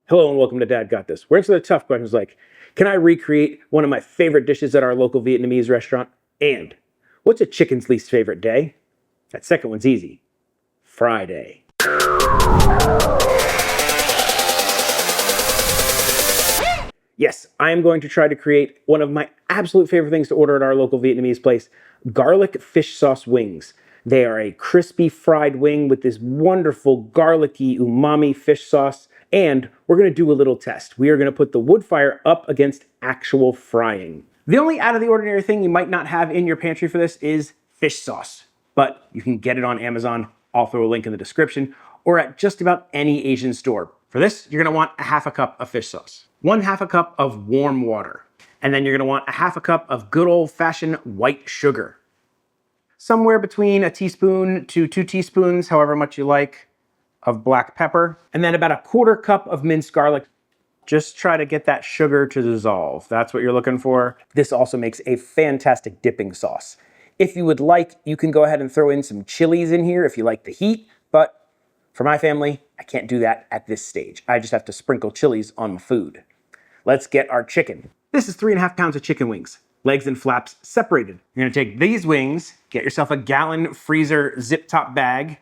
Hello and welcome to Dad Got This. We're answering the tough questions like, can I recreate one of my favorite dishes at our local Vietnamese restaurant? And what's a chicken's least favorite day? That second one's easy. Friday. Yes, I am going to try to create one of my absolute favorite things to order at our local Vietnamese place, garlic fish sauce wings. They are a crispy fried wing with this wonderful garlicky umami fish sauce. And we're gonna do a little test. We are gonna put the wood fire up against actual frying. The only out of the ordinary thing you might not have in your pantry for this is fish sauce, but you can get it on Amazon. I'll throw a link in the description, or at just about any Asian store. For this, you're gonna want a half a cup of fish sauce, 1/2 cup of warm water, and then you're gonna want a half a cup of good old-fashioned white sugar. Somewhere between a teaspoon to 2 teaspoons, however much you like, of black pepper, and then about a 1/4 cup of minced garlic. Just try to get that sugar to dissolve. That's what you're looking for. This also makes a fantastic dipping sauce. If you would like, you can go ahead and throw in some chilies in here if you like the heat, but for my family, I can't do that at this stage. I just have to sprinkle chilies on my food. Let's get our chicken. This is 3.5 pounds of chicken wings, legs and flaps separated. You're gonna take these wings, get yourself a gallon freezer zip top bag,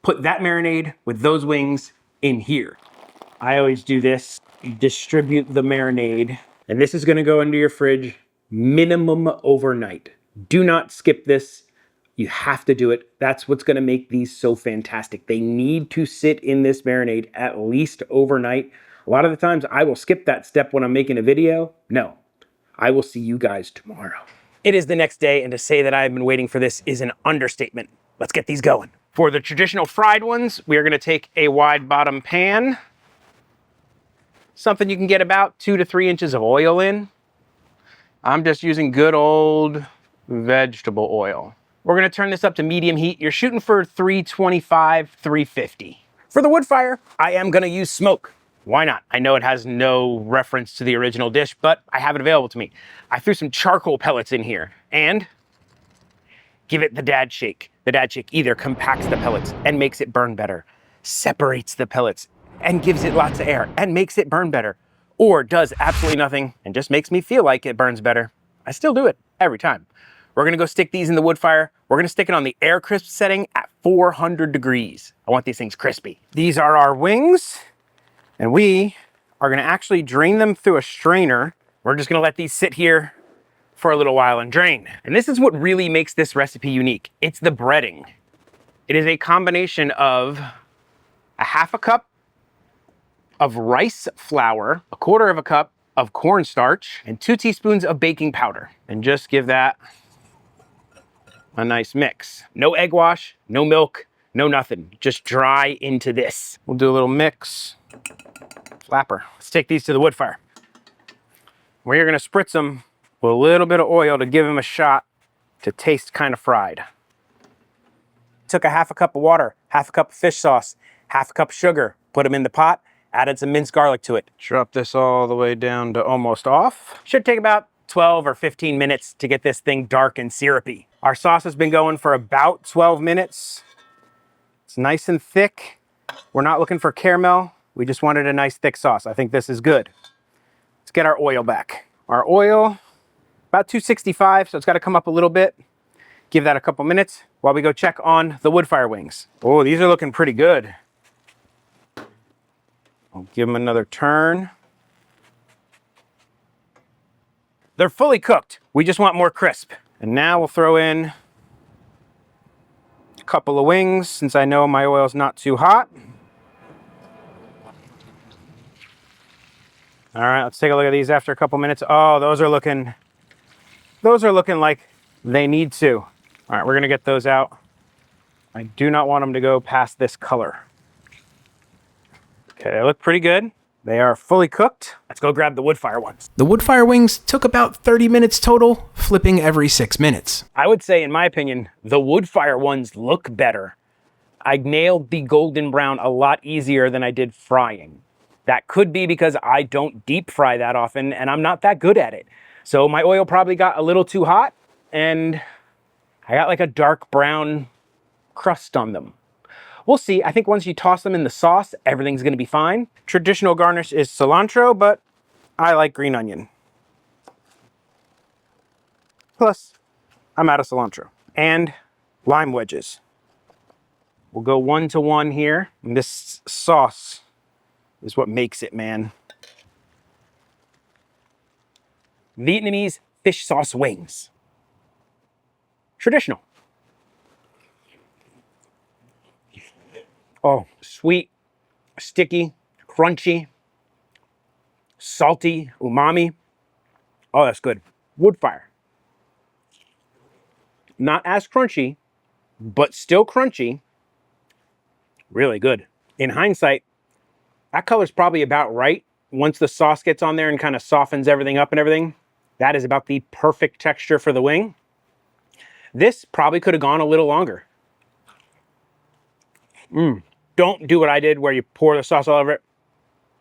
put that marinade with those wings in here. I always do this. You distribute the marinade, and this is gonna go into your fridge minimum overnight. Do not skip this. You have to do it. That's what's gonna make these so fantastic. They need to sit in this marinade at least overnight. A lot of the times I will skip that step when I'm making a video. No, I will see you guys tomorrow. It is the next day, and to say that I've been waiting for this is an understatement. Let's get these going. For the traditional fried ones, we are gonna take a wide bottom pan, something you can get about 2 to 3 inches of oil in. I'm just using good old vegetable oil. We're gonna turn this up to medium heat. You're shooting for 325, 350. For the wood fire, I am gonna use smoke. Why not? I know it has no reference to the original dish, but I have it available to me. I threw some charcoal pellets in here and give it the dad shake. The dad shake either compacts the pellets and makes it burn better, separates the pellets and gives it lots of air and makes it burn better, or does absolutely nothing and just makes me feel like it burns better. I still do it every time. We're gonna go stick these in the wood fire. We're gonna stick it on the air crisp setting at 400 degrees. I want these things crispy. These are our wings, and we are gonna actually drain them through a strainer. We're just gonna let these sit here for a little while and drain. And this is what really makes this recipe unique. It's the breading. It is a combination of a half a cup of rice flour, a 1/4 cup of cornstarch, and 2 teaspoons of baking powder. And just give that a nice mix. No egg wash, no milk, no nothing. Just dry into this. We'll do a little mix. Flapper. Let's take these to the wood fire. We're gonna spritz them with a little bit of oil to give them a shot to taste kind of fried. Took a half a cup of water, half a cup of fish sauce, half a cup of sugar, put them in the pot, added some minced garlic to it. Drop this all the way down to almost off. Should take about 12 or 15 minutes to get this thing dark and syrupy. Our sauce has been going for about 12 minutes. It's nice and thick. We're not looking for caramel. We just wanted a nice thick sauce. I think this is good. Let's get our oil back. Our oil, about 265, so it's got to come up a little bit. Give that a couple minutes while we go check on the wood fire wings. Oh, these are looking pretty good. I'll give them another turn. They're fully cooked. We just want more crisp. And now we'll throw in a couple of wings since I know my oil's not too hot. All right, let's take a look at these after a couple minutes. Oh, those are looking like they need to. All right, we're gonna get those out. I do not want them to go past this color. Okay, they look pretty good. They are fully cooked. Let's go grab the wood fire ones. The wood fire wings took about 30 minutes total, flipping every 6 minutes. I would say, in my opinion, the wood fire ones look better. I nailed the golden brown a lot easier than I did frying. That could be because I don't deep fry that often and I'm not that good at it. So my oil probably got a little too hot and I got like a dark brown crust on them. We'll see. I think once you toss them in the sauce, everything's gonna be fine. Traditional garnish is cilantro, but I like green onion. Plus, I'm out of cilantro. And lime wedges. We'll go 1 to 1 here. And this sauce is what makes it, man. Vietnamese fish sauce wings. Traditional. Oh, sweet, sticky, crunchy, salty, umami. Oh, that's good. Woodfire. Not as crunchy, but still crunchy. Really good. In hindsight, that color's probably about right. Once the sauce gets on there and kind of softens everything up and everything, that is about the perfect texture for the wing. This probably could have gone a little longer. Don't do what I did where you pour the sauce all over it.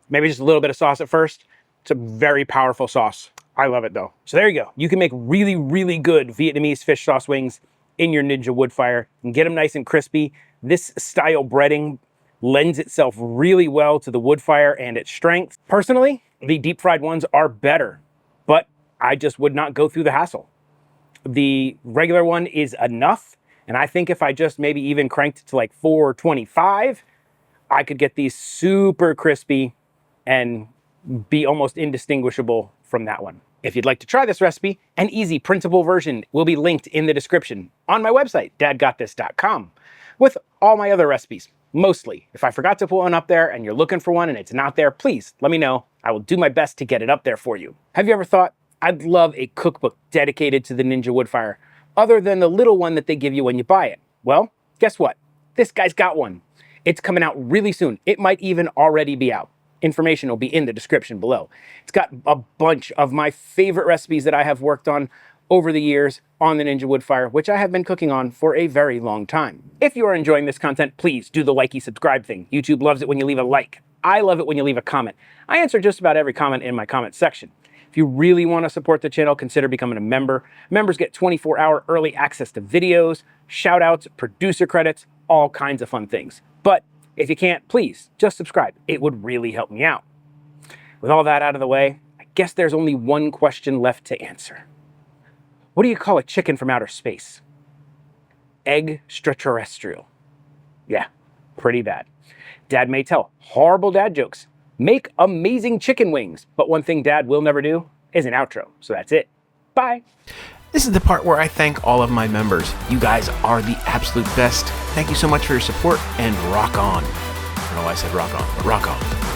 Maybe just a little bit of sauce at first. It's a very powerful sauce. I love it though. So there you go. You can make really, really good Vietnamese fish sauce wings in your Ninja Woodfire and get them nice and crispy. This style breading lends itself really well to the Woodfire and its strength. Personally, the deep fried ones are better, but I just would not go through the hassle. The regular one is enough. And I think if I just maybe even cranked it to like 425, I could get these super crispy and be almost indistinguishable from that one. If you'd like to try this recipe, an easy printable version will be linked in the description on my website, dadgotthis.com, with all my other recipes, mostly. If I forgot to put one up there and you're looking for one and it's not there, please let me know. I will do my best to get it up there for you. Have you ever thought, I'd love a cookbook dedicated to the Ninja Woodfire, other than the little one that they give you when you buy it? Well, guess what? This guy's got one. It's coming out really soon. It might even already be out. Information will be in the description below. It's got a bunch of my favorite recipes that I have worked on over the years on the Ninja Woodfire, which I have been cooking on for a very long time. If you are enjoying this content, please do the likey subscribe thing. YouTube loves it when you leave a like. I love it when you leave a comment. I answer just about every comment in my comment section. If you really want to support the channel, consider becoming a member. Members get 24-hour early access to videos, shout outs, producer credits, all kinds of fun things. But if you can't, please just subscribe. It would really help me out. With all that out of the way, I guess there's only one question left to answer. What do you call a chicken from outer space? Extraterrestrial. Yeah, pretty bad. Dad may tell horrible dad jokes, make amazing chicken wings, but one thing Dad will never do is an outro. So that's it. Bye. This is the part where I thank all of my members. You guys are the absolute best. Thank you so much for your support, and rock on. I don't know why I said rock on, but rock on.